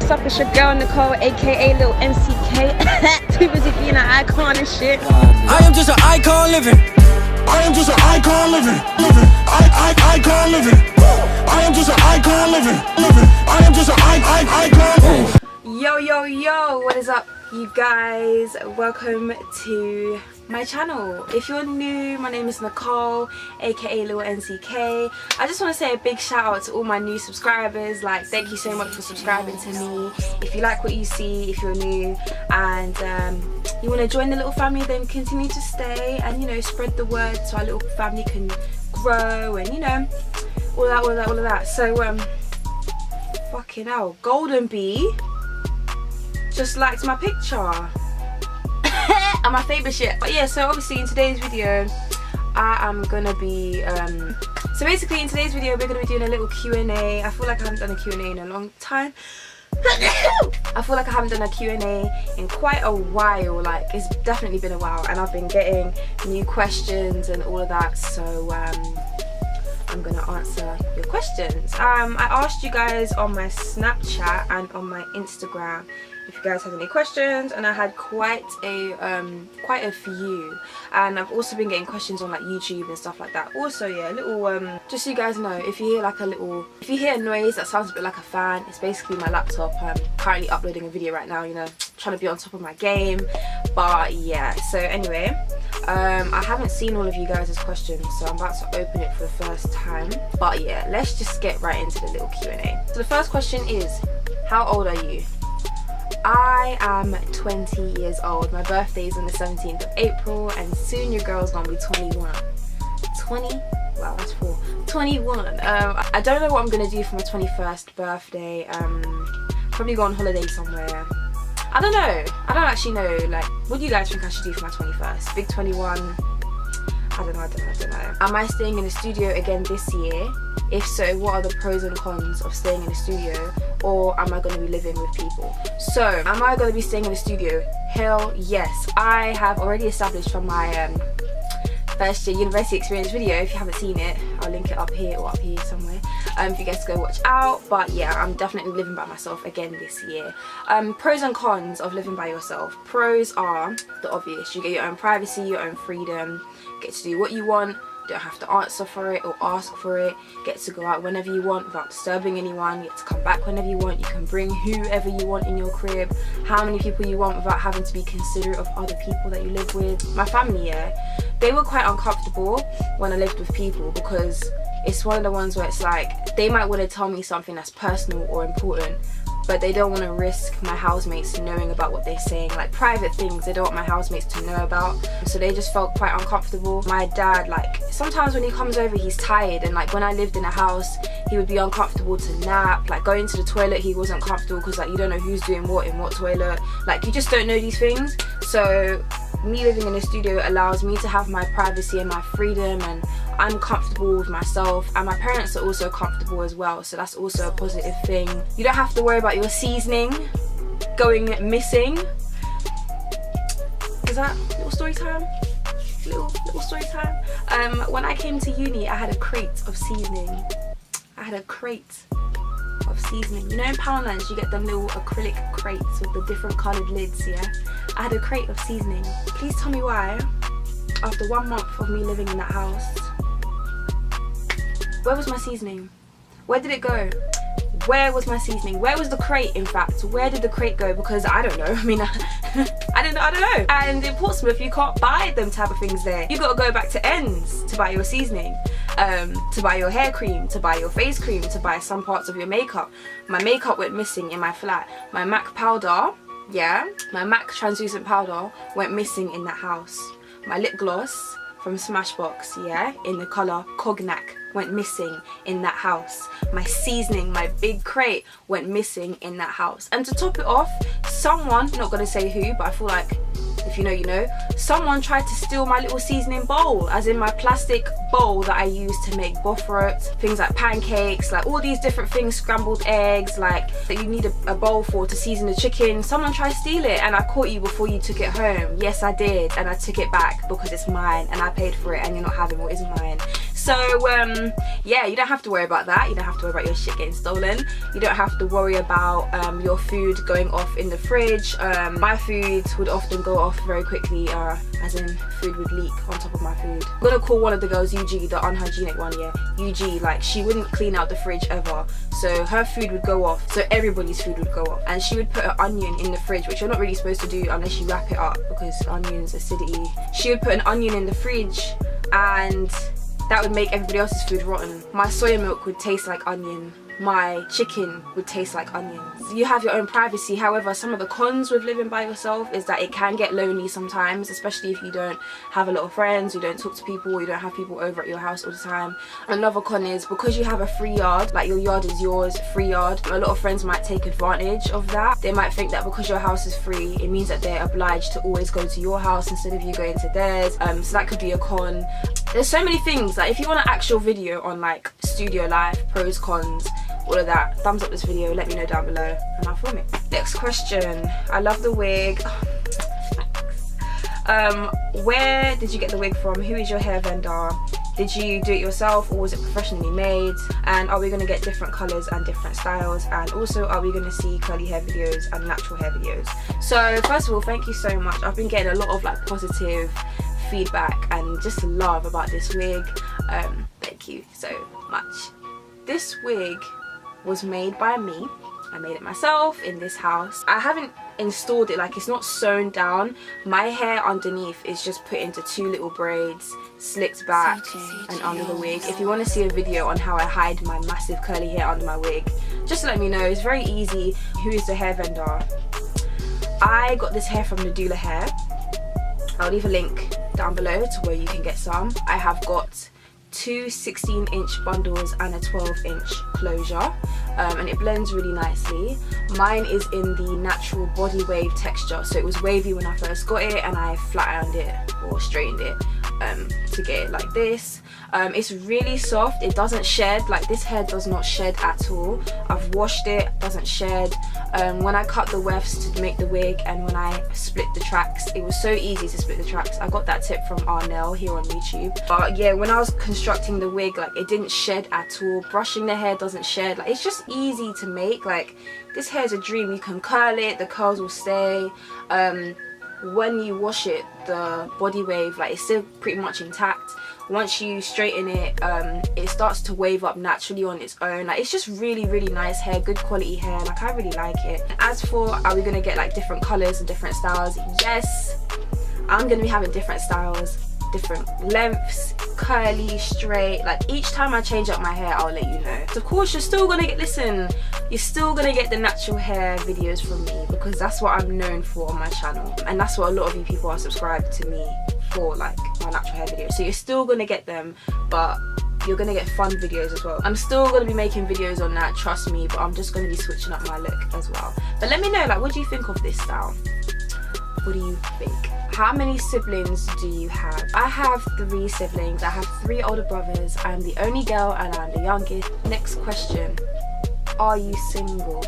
what's up? It's your girl Nicole, aka Lil MCK. Too busy being an icon and shit. I am just an icon living. I am just an icon living. Icon living. I am just an icon living. I am just an icon. Yo, what is up, you guys? Welcome to my channel. If you're new, my name is Nicole, aka Lil NCK. I just want to say a big shout out to all my new subscribers. Like, thank you so much for subscribing to me. If you like what you see, if you're new and you want to join the little family, then continue to stay and, you know, spread the word so our little family can grow and, you know, all of that. So fucking hell, Golden Bee just liked my picture and my favourite shit. But yeah, so obviously in today's video I am gonna be so basically in today's video we're gonna be doing a little Q&A. I feel like I haven't done a Q&A in a long time. I feel like I haven't done a Q&A in quite a while. Like, it's definitely been a while and I've been getting new questions and all of that, so I'm gonna answer your questions. I asked you guys on my Snapchat and on my Instagram if you guys had any questions, and I had quite a few, and I've also been getting questions on like YouTube and stuff like that. Also, yeah, little just so you guys know, if you hear like if you hear a noise that sounds a bit like a fan, it's basically my laptop. I'm currently uploading a video right now, you know, trying to be on top of my game. But yeah, so anyway, I haven't seen all of you guys' questions, so I'm about to open it for the first time. But yeah, let's just get right into the little Q&A. So the first question is, how old are you? I am 20 years old. My birthday is on the 17th of April and soon your girl's gonna be 21. 20? Wow, that's 4. 21. I don't know what I'm gonna do for my 21st birthday. Probably go on holiday somewhere. I don't know. I don't actually know. Like, what do you guys think I should do for my 21st? Big 21? I don't know. Am I staying in the studio again this year? If so, what are the pros and cons of staying in the studio? Or am I going to be living with people? So, am I going to be staying in the studio? Hell yes. I have already established from my first year university experience video. If you haven't seen it, I'll link it up here or up here somewhere, if you guys go watch out. But yeah, I'm definitely living by myself again this year. Pros and cons of living by yourself. Pros are the obvious. You get your own privacy, your own freedom, get to do what you want, don't have to answer for it or ask for it, get to go out whenever you want without disturbing anyone, get to come back whenever you want, you can bring whoever you want in your crib, how many people you want without having to be considerate of other people that you live with. My family, yeah, they were quite uncomfortable when I lived with people because it's one of the ones where it's like they might want to tell me something that's personal or important, but they don't want to risk my housemates knowing about what they're saying, like private things they don't want my housemates to know about. So they just felt quite uncomfortable. My dad, like, sometimes when he comes over he's tired, and like when I lived in a house he would be uncomfortable to nap. Like going to the toilet he wasn't comfortable because like you don't know who's doing what in what toilet, like you just don't know these things. So me living in a studio allows me to have my privacy and my freedom, and I'm comfortable with myself, and my parents are also comfortable as well, so that's also a positive thing. You don't have to worry about your seasoning going missing. Is that little story time? Little story time. When I came to uni I had a crate of seasoning. You know, in Poundlands you get them little acrylic crates with the different coloured lids, yeah? I had a crate of seasoning. Please tell me why, after 1 month of me living in that house, where was my seasoning? Where did it go? Where was my seasoning? Where was the crate, in fact? Where did the crate go? Because I don't know. I mean, I don't know. And in Portsmouth, you can't buy them type of things there. You gotta go back to Ends to buy your seasoning, to buy your hair cream, to buy your face cream, to buy some parts of your makeup. My makeup went missing in my flat. My MAC powder, yeah, my MAC translucent powder went missing in that house. My lip gloss from Smashbox, yeah, in the colour Cognac, went missing in that house. My seasoning, my big crate, went missing in that house. And to top it off, someone, not gonna say who, but I feel like if you know, you know, someone tried to steal my little seasoning bowl, as in my plastic bowl that I use to make bofrot, things like pancakes, like all these different things, scrambled eggs, like that you need a bowl for to season the chicken. Someone tried to steal it and I caught you before you took it home. Yes, I did, and I took it back because it's mine and I paid for it and you're not having what is mine. So yeah, you don't have to worry about that. You don't have to worry about your shit getting stolen. You don't have to worry about your food going off in the fridge. My food would often go off very quickly, as in food would leak on top of my food. I'm gonna call one of the girls UG, the unhygienic one, yeah, UG. Like, she wouldn't clean out the fridge ever, so her food would go off, so everybody's food would go off. And she would put an onion in the fridge, which you're not really supposed to do unless you wrap it up, because onions acidity. She would put an onion in the fridge, and that would make everybody else's food rotten. My soya milk would taste like onion. My chicken would taste like onions. You have your own privacy. However, some of the cons with living by yourself is that it can get lonely sometimes, especially if you don't have a lot of friends, you don't talk to people, you don't have people over at your house all the time. Another con is because you have a free yard, like your yard is yours, free yard, a lot of friends might take advantage of that. They might think that because your house is free, it means that they're obliged to always go to your house instead of you going to theirs. So that could be a con. There's so many things. Like, if you want an actual video on like studio life, pros, cons, all of that, thumbs up this video, let me know down below and I'll film it. Next question. I love the wig. Where did you get the wig from? Who is your hair vendor? Did you do it yourself or was it professionally made? And are we going to get different colours and different styles? And also, are we going to see curly hair videos and natural hair videos? So first of all, thank you so much. I've been getting a lot of like positive feedback and just love about this wig. Thank you so much. This wig was made by me. I made it myself in this house. I haven't installed it, like it's not sewn down. My hair underneath is just put into 2 little braids, slicked back and under the wig. If you want to see a video on how I hide my massive curly hair under my wig, just let me know. It's very easy. Who is the hair vendor? I got this hair from NADULA hair. I'll leave a link down below to where you can get some. I have got 2 16-inch bundles and a 12-inch closure, and it blends really nicely. Mine is in the natural body wave texture, so it was wavy when I first got it and I flat ironed it or straightened it to get it like this. It's really soft, it doesn't shed. Like, this hair does not shed at all. I've washed it, doesn't shed. When I cut the wefts to make the wig and when I split the tracks, it was so easy to split the tracks. I got that tip from Arnell here on YouTube. But yeah, when I was constructing the wig, like, it didn't shed at all. Brushing the hair doesn't shed. Like, it's just easy to make. Like, this hair is a dream. You can curl it, the curls will stay. When you wash it, the body wave, like, it's still pretty much intact. Once you straighten it, it starts to wave up naturally on its own. Like, it's just really nice hair, good quality hair. Like, I really like it. As for, are we gonna get like different colors and different styles? Yes, I'm gonna be having different styles, different lengths, curly, straight. Like, each time I change up my hair, I'll let you know. So of course, you're still gonna get, you're still gonna get the natural hair videos from me, because that's what I'm known for on my channel, and that's what a lot of you people are subscribed to me for, like my natural hair videos. So you're still gonna get them, but you're gonna get fun videos as well. I'm still gonna be making videos on that, trust me, but I'm just gonna be switching up my look as well. But let me know, like, what do you think of this style? What do you think? How many siblings do you have? I have 3 siblings. I have 3 older brothers. I'm the only girl and I'm the youngest. Next question. Are you single?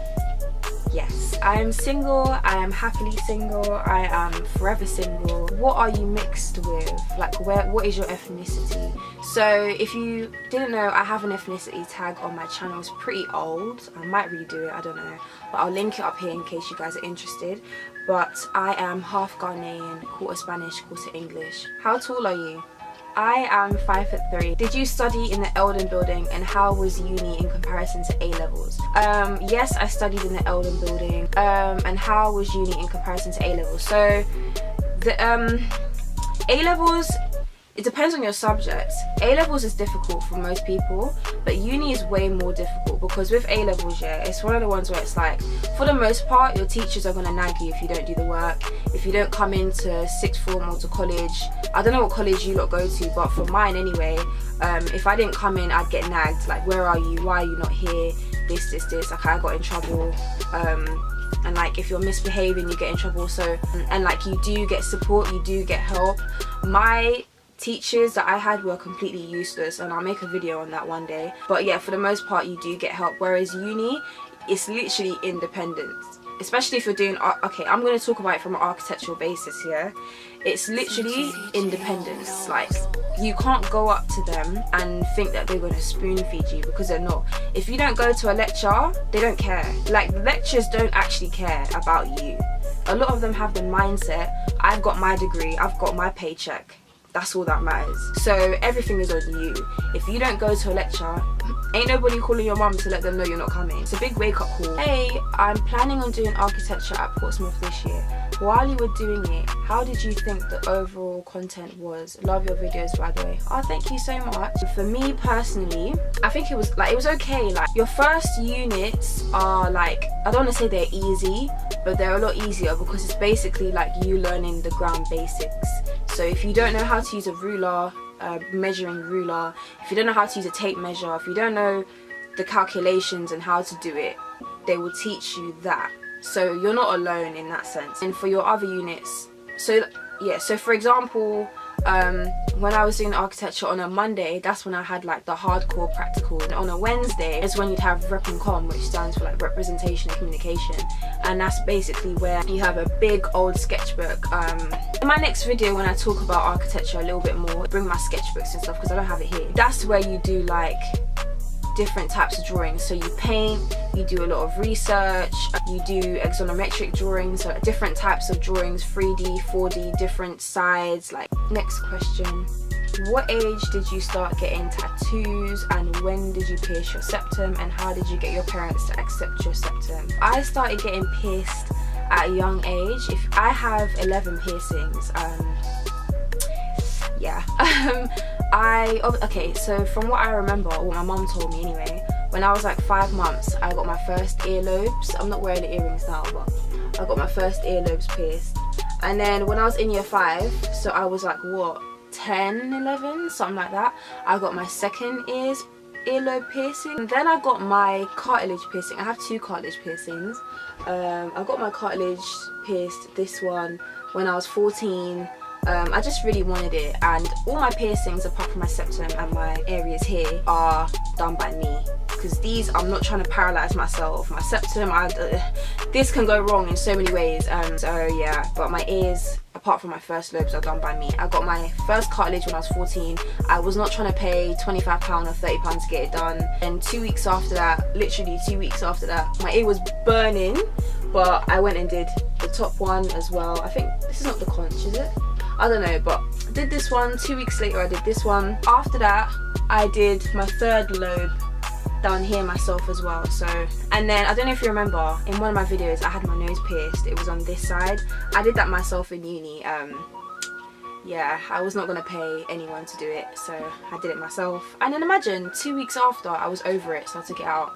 Yes, I am single. I am happily single. I am forever single. What are you mixed with? Like, what is your ethnicity? So if you didn't know, I have an ethnicity tag on my channel. It's pretty old. I might redo it, I don't know, but I'll link it up here in case you guys are interested. But I am half Ghanaian, quarter Spanish, quarter English. How tall are you? I am 5'3". Did you study in the Eldon building, and how was uni in comparison to A-levels? Yes, I studied in the Eldon building. And how was uni in comparison to A-levels? So the A-levels, it depends on your subjects. A-levels is difficult for most people, but uni is way more difficult, because with A-levels, yeah, it's one of the ones where it's like, for the most part, your teachers are gonna nag you if you don't do the work, if you don't come into sixth form or to college. I don't know what college you lot go to, but for mine anyway, if I didn't come in, I'd get nagged, like, where are you, why are you not here, this, like, I got in trouble. And like, if you're misbehaving, you get in trouble. So, and like, you do get support, you do get help. My teachers that I had were completely useless, and I'll make a video on that one day. But yeah, for the most part, you do get help. Whereas uni, it's literally independence. Especially if you're doing, okay, I'm going to talk about it from an architectural basis here. It's literally independence. Like, you can't go up to them and think that they're going to spoon feed you, because they're not. If you don't go to a lecture, they don't care. Like, the lecturers don't actually care about you. A lot of them have the mindset, I've got my degree, I've got my paycheck. That's all that matters. So everything is on you. If you don't go to a lecture, ain't nobody calling your mum to let them know you're not coming. It's a big wake up call. Hey, I'm planning on doing architecture at Portsmouth this year. While you were doing it, how did you think the overall content was? Love your videos, by the way. Oh, thank you so much. For me personally, I think it was okay. Like, your first units are like, I don't want to say they're easy, but they're a lot easier because it's basically like you learning the ground basics. So if you don't know how to use a ruler, measuring ruler, if you don't know how to use a tape measure, if you don't know the calculations and how to do it, they will teach you that. So you're not alone in that sense. And for your other units, so yeah, so for example, when I was doing architecture on a Monday, that's when I had like the hardcore practical. And on a Wednesday is when you'd have Rep and Com, which stands for like representation and communication, and that's basically where you have a big old sketchbook. In my next video, when I talk about architecture a little bit more, bring my sketchbooks and stuff because I don't have it here. That's where you do like different types of drawings. So you paint, you do a lot of research, you do axonometric drawings, so different types of drawings, 3D, 4D, different sides. Like, next question, what age did you start getting tattoos, and when did you pierce your septum, and how did you get your parents to accept your septum? I started getting pierced at a young age. If I have 11 piercings, yeah. Okay, so from what I remember, what my mum told me anyway, when I was like 5 months, I got my first earlobes. I'm not wearing the earrings now, but I got my first earlobes pierced. And then when I was in year 5, so I was like, what, 10, 11, something like that, I got my second earlobe piercing. And then I got my cartilage piercing. I have 2 cartilage piercings. I got my cartilage pierced, this one, when I was 14. I just really wanted it, and all my piercings apart from my septum and my areas here are done by me, because these, I'm not trying to paralyze myself. My septum, this can go wrong in so many ways, so yeah. But my ears, apart from my first lobes, are done by me. I got my first cartilage when I was 14. I was not trying to pay £25 or £30 to get it done, and 2 weeks after that, literally 2 weeks after that, my ear was burning, but I went and did the top one as well. I think this is not the conch, is it? I don't know, but I did this one. 2 weeks later I did this one. After that I did my third lobe down here myself as well. So, and then I don't know if you remember, in one of my videos I had my nose pierced. It was on this side. I did that myself in uni. Yeah, I was not going to pay anyone to do it, so I did it myself. And then imagine, 2 weeks after, I was over it, so I took it out.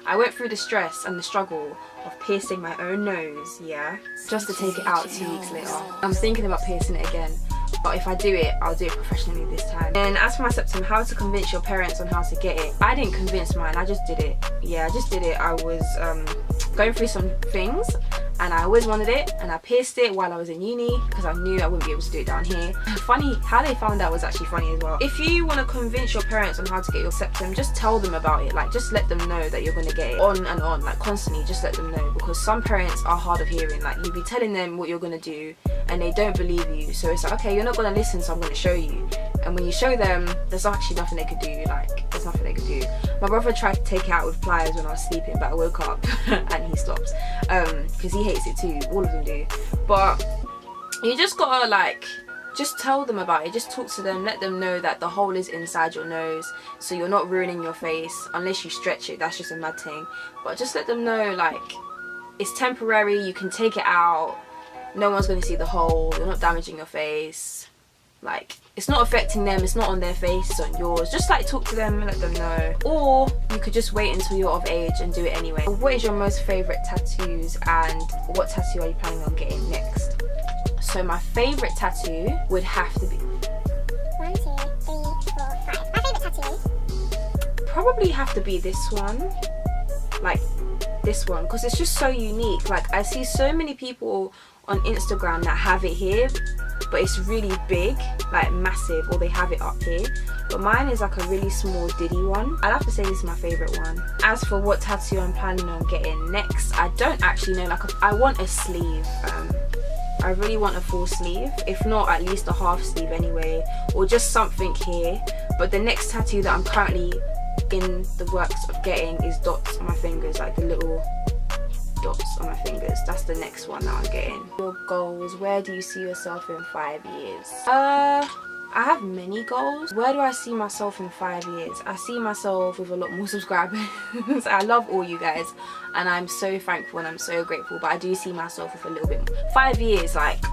I went through the stress and the struggle of piercing my own nose, yeah, just to take it out 2 weeks later. I'm thinking about piercing it again, but if I do it, I'll do it professionally this time. And as for my septum, how to convince your parents on how to get it. I didn't convince mine, I just did it. Yeah, I just did it. I was going through some things, and I always wanted it, and I pierced it while I was in uni because I knew I wouldn't be able to do it down here. Funny, how they found out was actually funny as well. If you want to convince your parents on how to get your septum, just tell them about it. Like, just let them know that you're going to get it on and on, like constantly. Just let them know, because some parents are hard of hearing. Like, you'll be telling them what you're going to do and they don't believe you, so it's like, okay, you're not going to listen, so I'm going to show you. And when you show them, there's actually nothing they could do. Like, there's nothing they could do. My brother tried to take it out with pliers when I was sleeping, but I woke up and he stopped, because he hates it too. All of them do. But you just gotta, like, just tell them about it. Just talk to them, let them know that the hole is inside your nose, so you're not ruining your face unless you stretch it. That's just a mad thing. But just let them know, like, it's temporary, you can take it out, no one's going to see the hole, you're not damaging your face. Like, it's not affecting them, it's not on their face, it's on yours. Just like talk to them and let them know. Or you could just wait until you're of age and do it anyway. What is your most favourite tattoos, and what tattoo are you planning on getting next? So my favourite tattoo would have to be 1, 2, 3, 4, 5. My favourite tattoo probably have to be this one. Like this one, because it's just so unique. Like, I see so many people on Instagram that have it here, but it's really big, like massive, or they have it up here. but mine is like a really small diddy one. I'd have to say this is my favorite one. As for what tattoo I'm planning on getting next, I don't actually know. Like, I want a sleeve. I really want a full sleeve, if not at least a half sleeve anyway, or just something here. But the next tattoo that I'm currently in the works of getting is dots on my fingers, like the little dots on my fingers. That's the next one that I'm getting. Your goals, where do you see yourself in 5 years? I have many goals. Where do I see myself in 5 years? I see myself with a lot more subscribers. I love all you guys and I'm so thankful and I'm so grateful, but I do see myself with a little bit more. 5 years, like,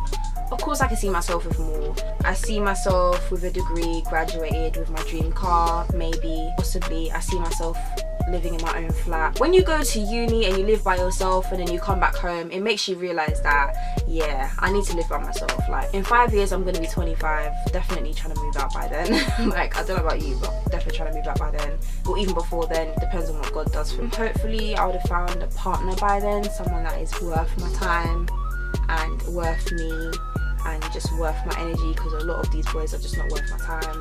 of course I can see myself with more. I see myself with a degree, graduated, with my dream car, maybe, possibly. I see myself living in my own flat. When you go to uni and you live by yourself and then you come back home, it makes you realize that, yeah, I need to live by myself. Like, in 5 years I'm gonna be 25, definitely trying to move out by then. Like, I don't know about you, but definitely trying to move out by then, or even before then. Depends on what God does for me. Hopefully I would have found a partner by then, someone that is worth my time and worth me and just worth my energy, because a lot of these boys are just not worth my time.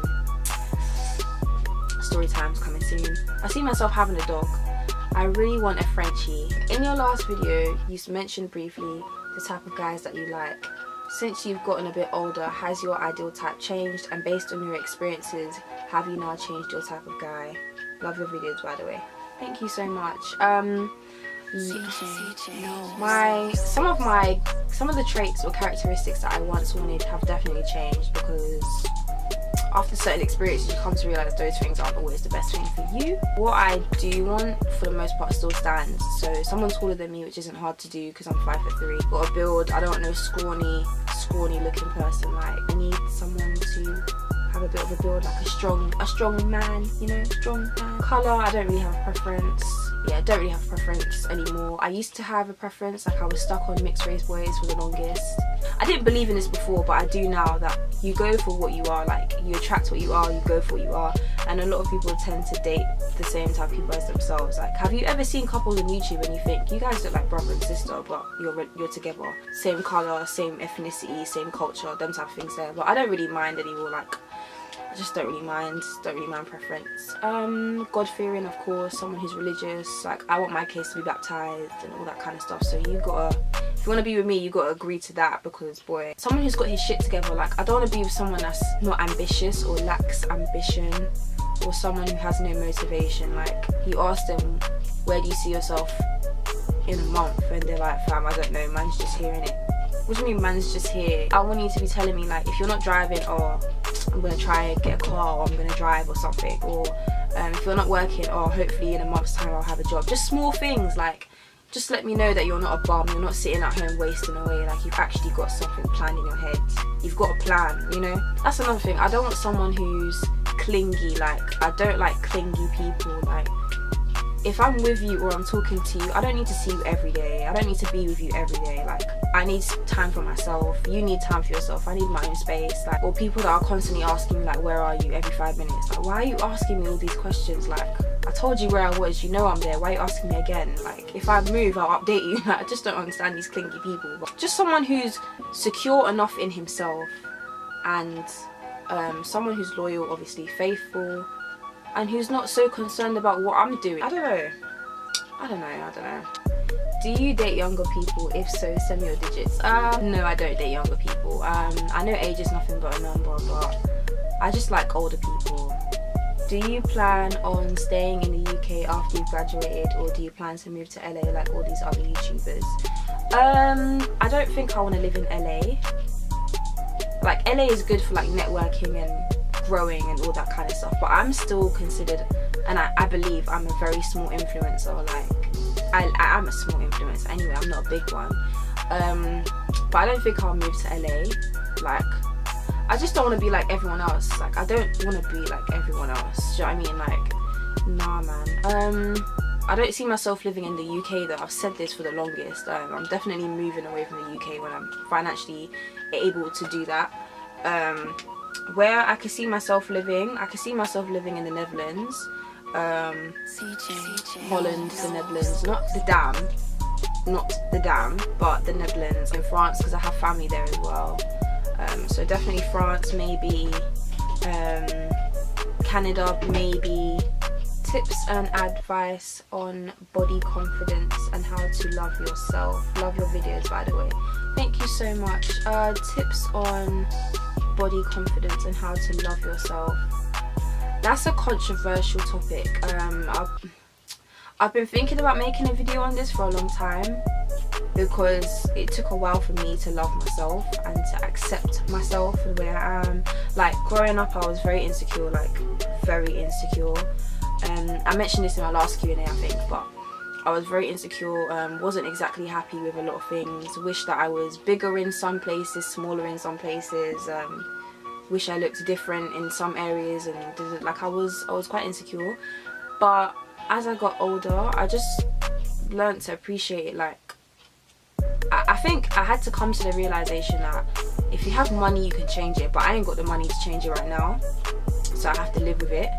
Story time's coming soon. I see myself having a dog. I really want a Frenchie. In your last video, you mentioned briefly the type of guys that you like. Since you've gotten a bit older, has your ideal type changed? And based on your experiences, have you now changed your type of guy? Love your videos, by the way. Thank you so much. Some of the traits or characteristics that I once wanted have definitely changed, because after certain experiences you come to realize those things aren't always the best thing for you. What I do want for the most part still stands. So someone taller than me, which isn't hard to do because I'm 5'3". Got a build. I don't want no scrawny looking person. Like, I need someone to have a bit of a build, like a strong man, you know, strong man. Colour, I don't really have a preference. Yeah, I don't really have a preference anymore. I used to have a preference, like I was stuck on mixed race boys for the longest. I didn't believe in this before, but I do now, that you go for what you are. Like, you attract what you are, you go for what you are. And a lot of people tend to date the same type of people as themselves. Like, have you ever seen couples on YouTube and you think, you guys look like brother and sister, but you're together? Same colour, same ethnicity, same culture, them type of things there. But I don't really mind anymore. Like, I just don't really mind preference. God-fearing, of course, someone who's religious. Like, I want my kids to be baptized and all that kind of stuff. So if you want to be with me, you gotta agree to that, because boy, someone who's got his shit together. Like, I don't want to be with someone that's not ambitious or lacks ambition, or someone who has no motivation. Like, you ask them, where do you see yourself in a month? And they're like, fam, I don't know, man's just here, innit? What do you mean man's just here? I want you to be telling me, like, if you're not driving, or I'm gonna try and get a car, or I'm gonna drive or something, or if you're not working, or hopefully in a month's time I'll have a job. Just small things, like, just let me know that you're not a bum, you're not sitting at home wasting away. Like, you've actually got something planned in your head, you've got a plan, you know. That's another thing. I don't want someone who's clingy. Like, I don't like clingy people. Like, if I'm with you or I'm talking to you, I don't need to see you every day. I don't need to be with you every day. Like, I need time for myself. You need time for yourself. I need my own space. Like, or people that are constantly asking me, like, where are you, every 5 minutes. Like, why are you asking me all these questions? Like, I told you where I was, you know I'm there. Why are you asking me again? Like, if I move, I'll update you. Like, I just don't understand these clingy people. But just someone who's secure enough in himself, and someone who's loyal, obviously faithful, and who's not so concerned about what I'm doing. I don't know. Do you date younger people? If so, send me your digits. No, I don't date younger people. I know age is nothing but a number, but I just like older people. Do you plan on staying in the UK after you've graduated, or do you plan to move to LA like all these other YouTubers? I don't think I want to live in LA. Like, LA is good for like networking and growing and all that kind of stuff, but I'm still considered, and I believe I'm a very small influencer. Like, I am a small influencer anyway, I'm not a big one. But I don't think I'll move to LA. Like, I just don't want to be like everyone else. Like, I don't want to be like everyone else. Do you know what I mean? Like, nah, man. I don't see myself living in the UK though. I've said this for the longest. I'm definitely moving away from the UK when I'm financially able to do that. Where I could see myself living, in the Netherlands, Holland, the Netherlands, not the Dam, but the Netherlands, in France, because I have family there as well. So definitely France, maybe Canada, maybe. Tips and advice on body confidence and how to love yourself. Love your videos, by the way. Thank you so much. Tips on body confidence and how to love yourself. That's a controversial topic. I've been thinking about making a video on this for a long time, because it took a while for me to love myself and to accept myself for the way I am. Like, growing up, I was very insecure, like very insecure. I mentioned this in my last Q&A, I think, but I was very insecure, wasn't exactly happy with a lot of things, wished that I was bigger in some places, smaller in some places, wish I looked different in some areas, and like I was quite insecure. But as I got older, I just learned to appreciate it. Like, I think I had to come to the realization that if you have money, you can change it, but I ain't got the money to change it right now, so I have to live with it.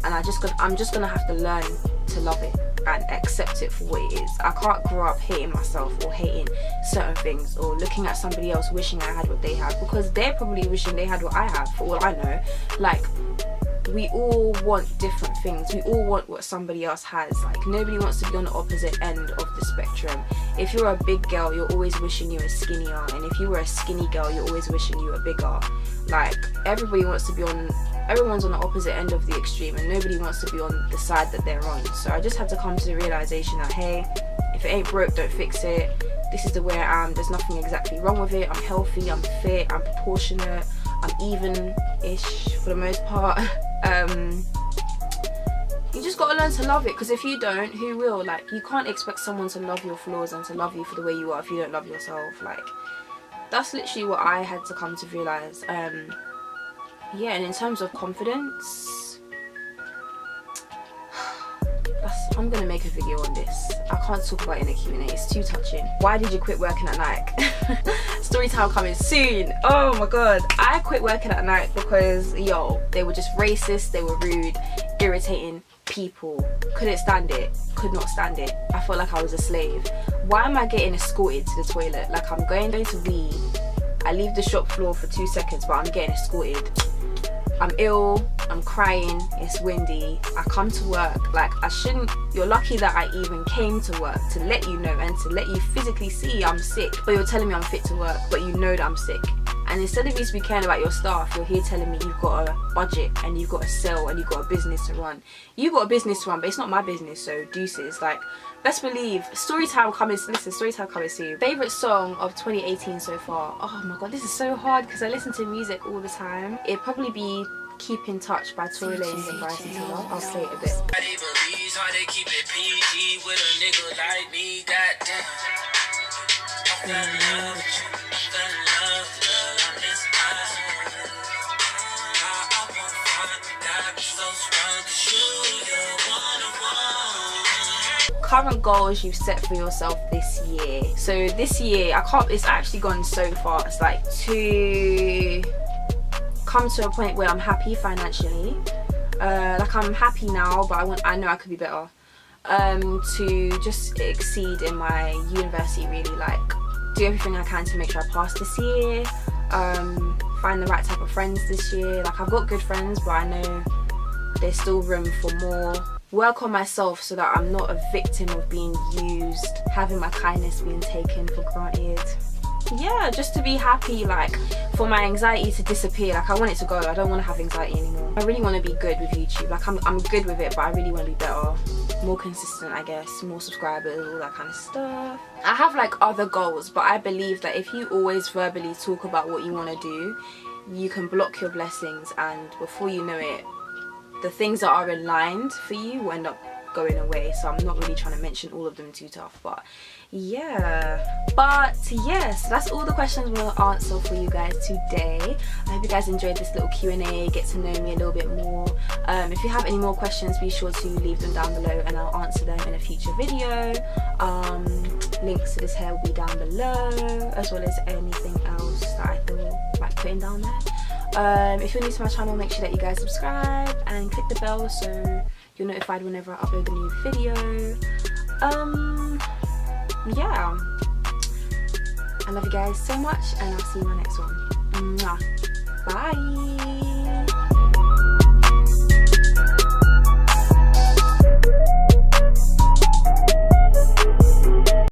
And I'm just gonna have to learn to love it and accept it for what it is. I can't grow up hating myself or hating certain things or looking at somebody else wishing I had what they have, because they're probably wishing they had what I have, for all I know. Like, we all want different things. We all want what somebody else has. Like, nobody wants to be on the opposite end of the spectrum. If you're a big girl, you're always wishing you were skinnier, and if you were a skinny girl, you're always wishing you were bigger. Like, everybody wants to be on, everyone's on the opposite end of the extreme, and nobody wants to be on the side that they're on. So I just had to come to the realization that, hey, if it ain't broke, don't fix it. This is the way I am. There's nothing exactly wrong with it. I'm healthy, I'm fit, I'm proportionate, I'm even-ish for the most part. You just gotta learn to love it, because if you don't, who will? Like, you can't expect someone to love your flaws and to love you for the way you are if you don't love yourself. Like, that's literally what I had to come to realize. Yeah, and in terms of confidence, I'm gonna make a video on this. I can't talk about it in a Q&A, it's too touching. Why did you quit working at Nike? Story time coming soon. Oh my god, I quit working at Nike because, yo, they were just racist, they were rude, irritating people. Couldn't stand it, could not stand it. I felt like I was a slave. Why am I getting escorted to the toilet? Like, I'm going to wee, I leave the shop floor for 2 seconds, but I'm getting escorted. I'm ill, I'm crying, it's windy, I come to work. Like, I shouldn't, you're lucky that I even came to work to let you know and to let you physically see I'm sick. But you're telling me I'm fit to work, but you know that I'm sick. And instead of you to be caring about your staff, you're here telling me you've got a budget and you've got a sale and you've got a business to run. You've got a business to run, but it's not my business, so deuces. Like, best believe, story time coming, listen, story time coming soon. Favourite song of 2018 so far? Oh my god, this is so hard because I listen to music all the time. It'd probably be Keep in Touch by Tory Lanez and Bryson Tiller. I'll play it a bit. Current goals you've set for yourself this year. So this year, it's actually gone so fast. Like, to come to a point where I'm happy financially. Like, I'm happy now, but I know I could be better. To just exceed in my university, really, like, do everything I can to make sure I pass this year. Find the right type of friends this year. Like, I've got good friends, but I know there's still room for more. Work on myself so that I'm not a victim of being used, having my kindness being taken for granted. Yeah, just to be happy, like, for my anxiety to disappear. Like, I want it to go. I don't want to have anxiety anymore. I really want to be good with YouTube. Like, I'm good with it, but I really want to be better, more consistent, I guess, more subscribers, all that kind of stuff. I have, like, other goals, but I believe that if you always verbally talk about what you want to do, you can block your blessings, and before you know it, the things that are aligned for you will end up going away. So I'm not really trying to mention all of them too tough, but yeah. But yes, that's all the questions I'm going to answer for you guys today. I hope you guys enjoyed this little Q&A, get to know me a little bit more. If you have any more questions, be sure to leave them down below and I'll answer them in a future video. Links to this hair will be down below, as well as anything else that I feel like putting down there. If you're new to my channel, make sure that you guys subscribe and click the bell so you're notified whenever I upload a new video. Yeah, I love you guys so much, and I'll see you in my next one. Mwah. Bye.